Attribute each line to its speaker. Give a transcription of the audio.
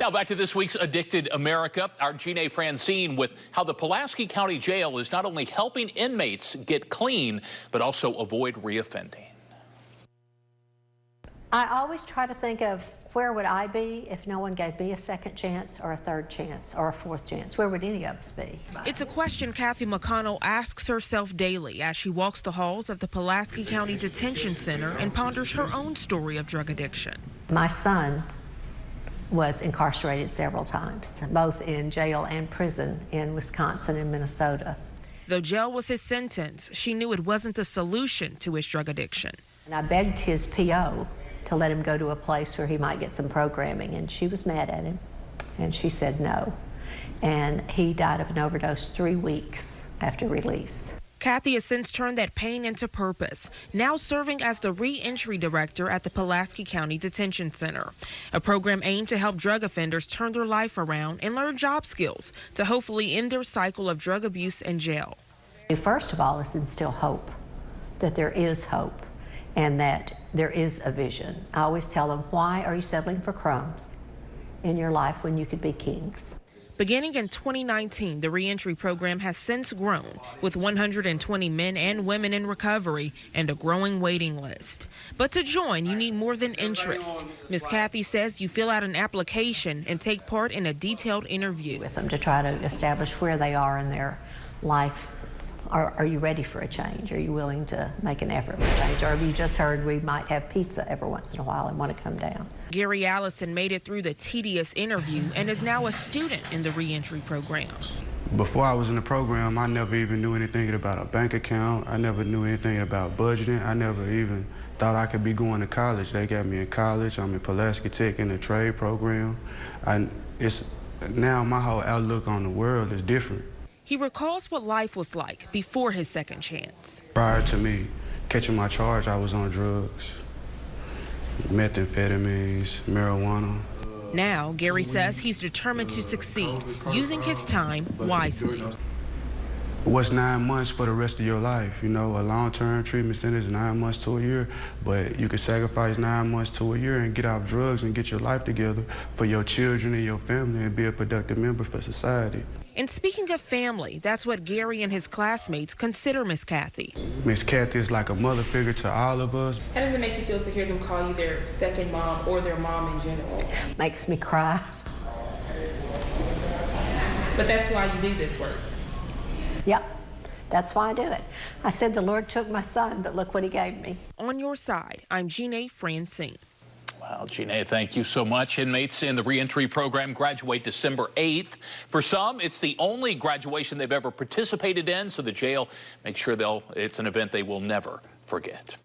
Speaker 1: Now back to this week's Addicted America. Our Jeane Franseen with how the Pulaski County Jail is not only helping inmates get clean, but also avoid reoffending.
Speaker 2: I always try to think of where would I be if no one gave me a second chance or a third chance or a fourth chance. Where would any of us be?
Speaker 3: It's a question Kathy McConnell asks herself daily as she walks the halls of the Pulaski County Detention Center and ponders her own story of drug addiction.
Speaker 2: My son was incarcerated several times, both in jail and prison in Wisconsin and Minnesota.
Speaker 3: Though jail was his sentence, she knew it wasn't the solution to his drug addiction.
Speaker 2: And I begged his PO to let him go to a place where he might get some programming, and she was mad at him, and she said no. And he died of an overdose 3 weeks after release.
Speaker 3: Kathy has since turned that pain into purpose, now serving as the re-entry director at the Pulaski County Detention Center, a program aimed to help drug offenders turn their life around and learn job skills to hopefully end their cycle of drug abuse and jail.
Speaker 2: First of all, is instill hope, that there is hope and that there is a vision. I always tell them, why are you settling for crumbs in your life when you could be kings?
Speaker 3: Beginning in 2019, the reentry program has since grown, with 120 men and women in recovery and a growing waiting list. But to join, you need more than interest. Ms. Kathy says you fill out an application and take part in a detailed interview
Speaker 2: with them to try to establish where they are in their life. Are you ready for a change? Are you willing to make an effort for change? Or have you just heard we might have pizza every once in a while and want to come down?
Speaker 3: Gary Allison made it through the tedious interview and is now a student in the reentry program.
Speaker 4: Before I was in the program, I never even knew anything about a bank account. I never knew anything about budgeting. I never even thought I could be going to college. They got me in college. I'm in Pulaski Tech in the trade program. Now my whole outlook on the world is different.
Speaker 3: He recalls what life was like before his second chance.
Speaker 4: Prior to me catching my charge, I was on drugs, methamphetamines, marijuana.
Speaker 3: Now, Gary says he's determined to succeed, using his time wisely.
Speaker 4: What's 9 months for the rest of your life? You know, a long-term treatment center is 9 months to a year, but you can sacrifice 9 months to a year and get off drugs and get your life together for your children and your family and be a productive member for society.
Speaker 3: And speaking of family, that's what Gary and his classmates consider Miss Kathy.
Speaker 4: Miss Kathy is like a mother figure to all of us.
Speaker 3: How does it make you feel to hear them call you their second mom or their mom in general?
Speaker 2: Makes me cry.
Speaker 3: But that's why you do this work.
Speaker 2: Yep, that's why I do it. I said the Lord took my son, but look what he gave me.
Speaker 3: On your side, I'm Jeane Franseen.
Speaker 1: Well, Jeane, thank you so much. Inmates in the reentry program graduate December 8th. For some, it's the only graduation they've ever participated in, so the jail makes sure it's an event they will never forget.